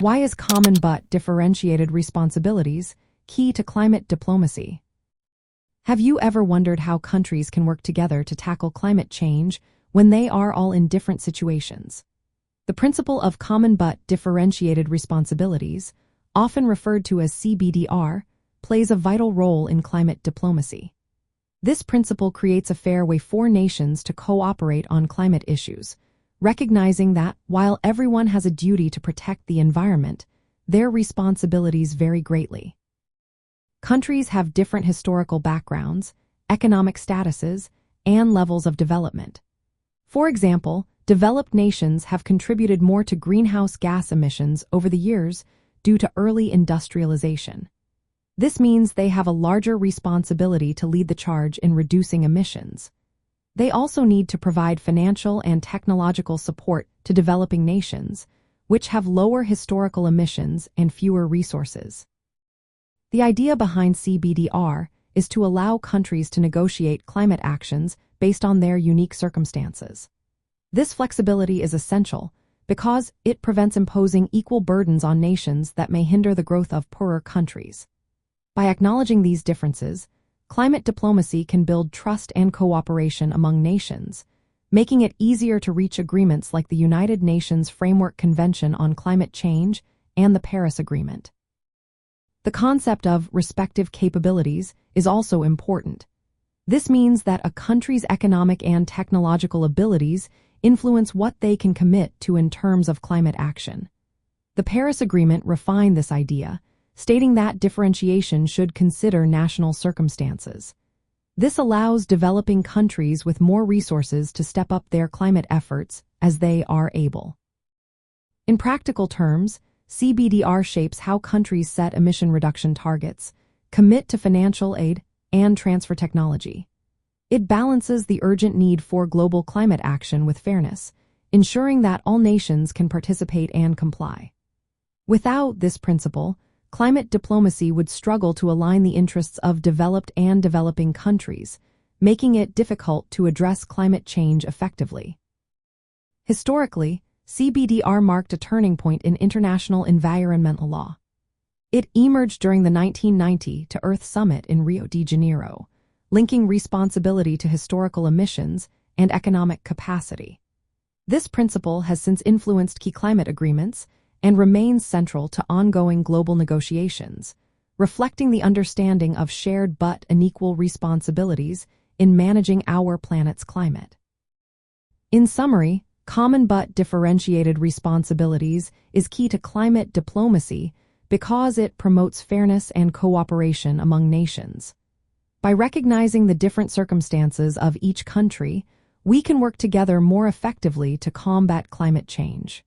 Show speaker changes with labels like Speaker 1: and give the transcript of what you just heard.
Speaker 1: Why is common but differentiated responsibilities key to climate diplomacy? Have you ever wondered how countries can work together to tackle climate change when they are all in different situations? The principle of common but differentiated responsibilities, often referred to as CBDR, plays a vital role in climate diplomacy. This principle creates a fair way for nations to cooperate on climate issues, recognizing that while everyone has a duty to protect the environment, their responsibilities vary greatly. Countries have different historical backgrounds, economic statuses, and levels of development. For example, developed nations have contributed more to greenhouse gas emissions over the years due to early industrialization. This means they have a larger responsibility to lead the charge in reducing emissions. They also need to provide financial and technological support to developing nations, which have lower historical emissions and fewer resources. The idea behind CBDR is to allow countries to negotiate climate actions based on their unique circumstances. This flexibility is essential because it prevents imposing equal burdens on nations that may hinder the growth of poorer countries. By acknowledging these differences, climate diplomacy can build trust and cooperation among nations, making it easier to reach agreements like the United Nations Framework Convention on Climate Change and the Paris Agreement. The concept of respective capabilities is also important. This means that a country's economic and technological abilities influence what they can commit to in terms of climate action. The Paris Agreement refined this idea, stating that differentiation should consider national circumstances. This allows developing countries with more resources to step up their climate efforts as they are able. In practical terms, CBDR shapes how countries set emission reduction targets, commit to financial aid, and transfer technology. It balances the urgent need for global climate action with fairness, ensuring that all nations can participate and comply. Without this principle, climate diplomacy would struggle to align the interests of developed and developing countries, making it difficult to address climate change effectively. Historically, CBDR marked a turning point in international environmental law. It emerged during the 1990 Earth Summit in Rio de Janeiro, linking responsibility to historical emissions and economic capacity. This principle has since influenced key climate agreements and remains central to ongoing global negotiations, reflecting the understanding of shared but unequal responsibilities in managing our planet's climate. In summary, common but differentiated responsibilities is key to climate diplomacy because it promotes fairness and cooperation among nations. By recognizing the different circumstances of each country, we can work together more effectively to combat climate change.